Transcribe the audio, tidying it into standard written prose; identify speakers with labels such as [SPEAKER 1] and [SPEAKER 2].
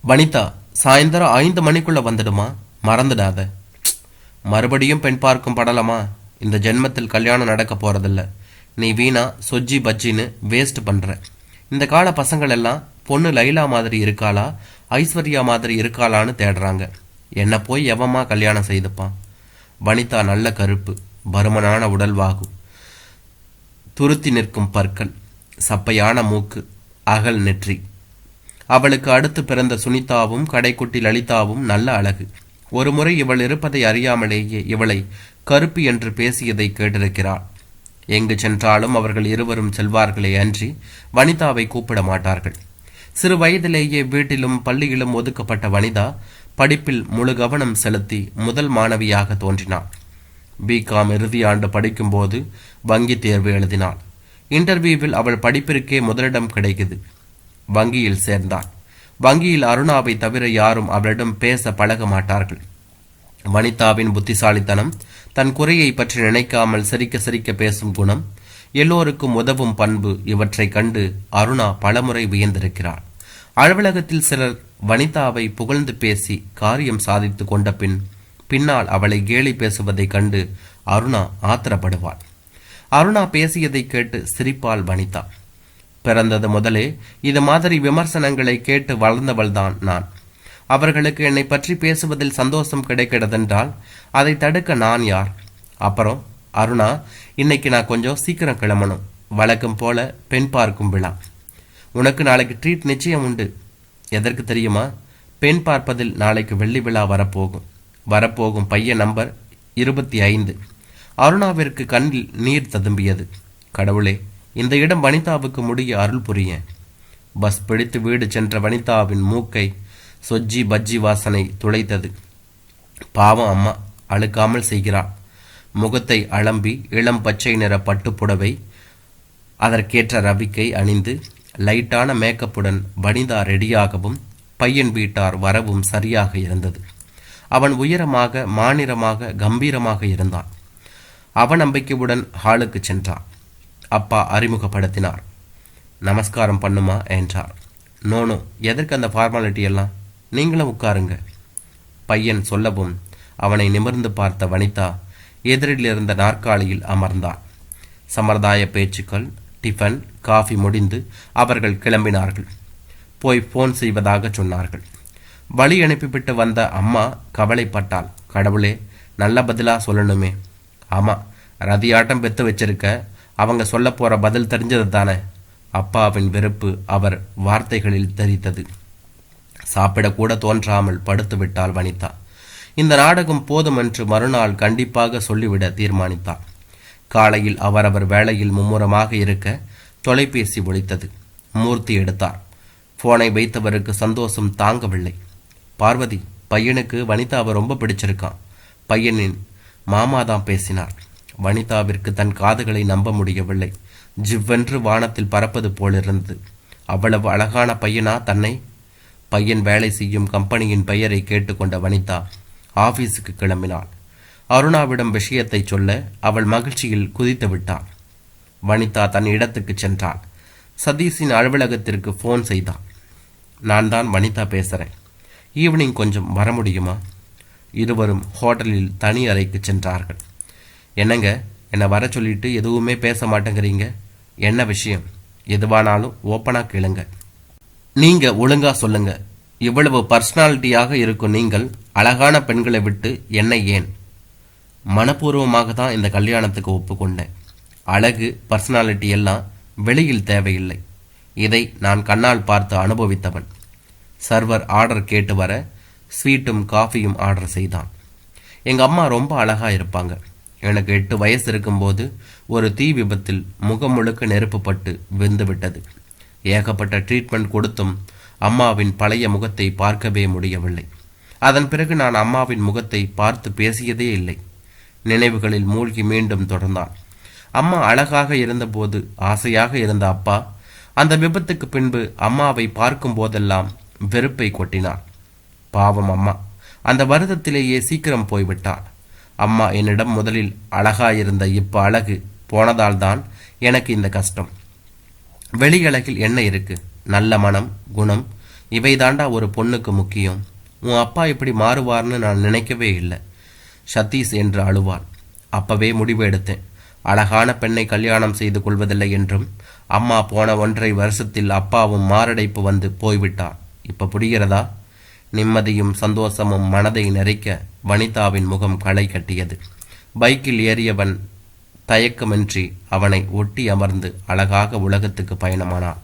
[SPEAKER 1] வனிதா, சாயந்தரம் 5 மணிக்குள்ள வந்துடுமா, மறந்துடாத. மறுபடியும் பெண் பார்க்கும் படலமா? இந்த ஜென்மத்தில் கல்யாணம் நடக்க போறதில்ல. நீ வீணா சொஜ்ஜி பஜ்ஜின்னு வேஸ்ட் பண்ற. இந்த கால பசங்கள் எல்லாம் பொண்ணு லைலா மாதிரி இருக்காளா, ஐஸ்வர்யா மாதிரி இருக்காளான்னு தேடுறாங்க. என்ன போய் எவமா கல்யாணம் செய்துப்பான்? வனிதா நல்ல கருப்பு, பருமனான உடல்வாகு, துருத்தி நிற்கும் பற்கள், சப்பையான மூக்கு, அகல் நெற்றி. அவளுக்கு அடுத்து பிறந்த சுனிதாவும் கடைக்குட்டி லலிதாவும் நல்ல அழகு. ஒரு முறை இவள் இருப்பதை அறியாமலேயே இவளை கருப்பு என்று பேசியதை கேட்டிருக்கிறாள். எங்கு சென்றாலும் அவர்கள் இருவரும் செல்வார்களே அன்றி வனிதாவை கூப்பிட மாட்டார்கள். சிறு வயதிலேயே வீட்டிலும் பள்ளியிலும் ஒதுக்கப்பட்ட வனிதா படிப்பில் முழு கவனம் செலுத்தி முதல் மாணவியாக தோன்றினாள். பிகாம் இறுதி ஆண்டு படிக்கும்போது வங்கி தேர்வு எழுதினாள். இன்டர்வியூவில் அவள் படிப்பிற்கே முதலிடம் கிடைக்குது. வங்கியில் சேர்ந்தாள். வங்கியில் அருணாவை தவிர யாரும் அவளிடம் பேச பழக மாட்டார்கள். வனிதாவின் புத்திசாலித்தனம், தன் குறையை பற்றி நினைக்காமல் சிரிக்க சிரிக்க பேசும் குணம், எல்லோருக்கும் உதவும் பண்பு, இவற்றை கண்டு அருணா பலமுறை வியந்திருக்கிறாள். அலுவலகத்தில் சிலர் வனிதாவை புகழ்ந்து பேசி காரியம் சாதித்து கொண்ட பின்னால் அவளை கேலி பேசுவதை கண்டு அருணா ஆத்திரப்படுவாள். அருணா பேசியதை கேட்டு சிரிப்பாள் வனிதா. பிறந்தது முதலே இது மாதிரி விமர்சனங்களை கேட்டு வளர்ந்தவள்தான் நான். அவர்களுக்கு என்னை பற்றி பேசுவதில் சந்தோஷம் கிடைக்கிறதென்றால் அதை தடுக்க நான் யார்? அப்புறம் அருணா, இன்னைக்கு நான் கொஞ்சம் சீக்கிரம் கிளம்பணும். வழக்கம் போல பெண் பார்க்கும் விழா. உனக்கு நாளைக்கு ட்ரீட் நிச்சயம் உண்டு. எதற்கு தெரியுமா? பெண் பார்ப்பதில் நாளைக்கு வெள்ளி விழா வரப்போகும் பையன் நம்பர் 25. அருணாவிற்கு கண்ணில் நீர் ததும்பியது. கடவுளே, இந்த இடம் வனிதாவுக்கு முடிய அருள் புரிய. பஸ் பிடித்து வீடு சென்ற வனிதாவின் மூக்கை சொஜ்ஜி பஜ்ஜி வாசனை துளைத்தது. பாவம் அம்மா அழுக்காமல் செய்கிறாள். முகத்தை அலம்பி இளம் பச்சை நிற பட்டுப்புடவை, அதற்கேற்ற ரவிக்கை அணிந்து லைட்டான மேக்கப்புடன் வனிதா ரெடியாகவும் பையன் வீட்டார் வரவும் சரியாக இருந்தது. அவன் உயரமாக, மாநிறமாக, கம்பீரமாக இருந்தான். அவநம்பிக்கையுடன் ஹாலுக்கு சென்றான். அப்பா அறிமுகப்படுத்தினார். நமஸ்காரம் பண்ணுமா என்றார். நோனோ, எதற்கு அந்த ஃபார்மாலிட்டி எல்லாம்? நீங்களும் உட்காருங்க. பையன் சொல்லவும் அவனை நிமிர்ந்து பார்த்த வனிதா எதிரில் இருந்த நாற்காலியில் அமர்ந்தார். சம்பிரதாய பேச்சுக்கள், டிஃபன், காஃபி முடிந்து அவர்கள் கிளம்பினார்கள். போய் போன் செய்வதாக சொன்னார்கள். வழி அனுப்பிவிட்டு வந்த அம்மா கவலைப்பட்டாள். கடவுளே, நல்ல பதிலா சொல்லணுமே. ஆமாம், ரதியாட்டம் பெற்று வச்சிருக்க, அவங்க சொல்ல போற பதில் தெரிஞ்சது தானே. அப்பாவின் வெறுப்பு அவர் வார்த்தைகளில் தெரித்தது. சாப்பிடக்கூட தோன்றாமல் படுத்து விட்டாள் வனிதா. இந்த நாடகம் போதுமென்று மறுநாள் கண்டிப்பாக சொல்லிவிட தீர்மானித்தாள். காலையில் அவரவர் வேளையில் மும்முரமாக இருக்க தொலைபேசி ஒலித்தது. மூர்த்தி எடுத்தார். போனை வைத்தவருக்கு சந்தோஷம் தாங்கவில்லை. பார்வதி, பையனுக்கு வனிதாவை ரொம்ப பிடிச்சிருக்கான். பையனின் மாமாதான் பேசினார். வனிதாவிற்கு தன் காதுகளை நம்ப முடியவில்லை. ஜிவ்வென்று வானத்தில் பறப்பது போலிருந்தது. அவ்வளவு அழகான பையனா தன்னை? பையன் வேலை செய்யும் கம்பெனியின் பெயரை கேட்டுக்கொண்ட வனிதா ஆபீஸுக்கு கிளம்பினாள். அருணாவிடம் விஷயத்தை சொல்ல அவள் மகிழ்ச்சியில் குதித்து விட்டாள். வனிதா தன் இடத்துக்கு சென்றாள். சதீஷின் அலுவலகத்திற்கு போன் செய்தாள். நான் தான் வனிதா பேசுகிறேன். ஈவினிங் கொஞ்சம் வர முடியுமா? இருவரும் ஹோட்டலில் தனி அறைக்கு சென்றார்கள். என்னங்க, என்னை வர சொல்லிட்டு எதுவுமே பேச மாட்டேங்கிறீங்க? என்ன விஷயம்? எதுவானாலும் ஓப்பனாக கேளுங்க. நீங்கள் ஒழுங்கா சொல்லுங்க. இவ்வளவு பர்சனாலிட்டியாக இருக்கும் நீங்கள் அழகான பெண்களை விட்டு என்னை ஏன்? மனப்பூர்வமாக தான் இந்த கல்யாணத்துக்கு ஒப்புக்கொண்டேன். அழகு, பர்சனாலிட்டி எல்லாம் வெளியில் தேவையில்லை. இதை நான் கண்ணால் பார்த்து அனுபவித்தவன். சர்வர் ஆர்டர் கேட்டு வர ஸ்வீட்டும் காஃபியும் ஆர்டர் செய்தான். எங்கள் அம்மா ரொம்ப அழகாக இருப்பாங்க. எனக்கு 8 வயசு இருக்கும்போது ஒரு தீ விபத்தில் முகம் முழுக்க நெருப்பு பட்டு வெந்து விட்டது. ஏகப்பட்ட ட்ரீட்மெண்ட் கொடுத்தும் அம்மாவின் பழைய முகத்தை பார்க்கவே முடியவில்லை. அதன் பிறகு நான் அம்மாவின் முகத்தை பார்த்து பேசியதே இல்லை. நினைவுகளில் மூழ்கி மீண்டும் தொடர்ந்தான். அம்மா அழகாக இருந்தபோது ஆசையாக இருந்த அப்பா அந்த விபத்துக்கு பின்பு அம்மாவை பார்க்கும் போதெல்லாம் வெறுப்பை கொட்டினார். பாவம் அம்மா அந்த வருத்தத்திலேயே சீக்கிரம் போய்விட்டாள். அம்மா என்னிடம் முதலில் அழகாயிருந்த இப்ப அழகு போனதால் தான் எனக்கு இந்த கஷ்டம். வெளியழகில் என்ன இருக்கு? நல்ல மனம், குணம், இவை தாண்டா ஒரு பொண்ணுக்கு முக்கியம். உன் அப்பா இப்படி மாறுவார்னு நான் நினைக்கவே இல்லை சதீஷ் என்று அழுவாள். அப்பவே முடிவு எடுத்தேன். அழகான பெண்ணை கல்யாணம் செய்து கொள்வதில்லை என்றும், அம்மா போன 1.5 வருஷத்தில் அப்பாவும் மாரடைப்பு வந்து போய்விட்டார். இப்ப புரிகிறதா? நிம்மதியும் சந்தோஷமும் மனதை நெறிக்க வனிதாவின் முகம் களை கட்டியது. பைக்கில் ஏறியவன் தயக்கமின்றி அவனை ஒட்டி அமர்ந்து அழகாக உலகத்துக்கு பயணமானான்.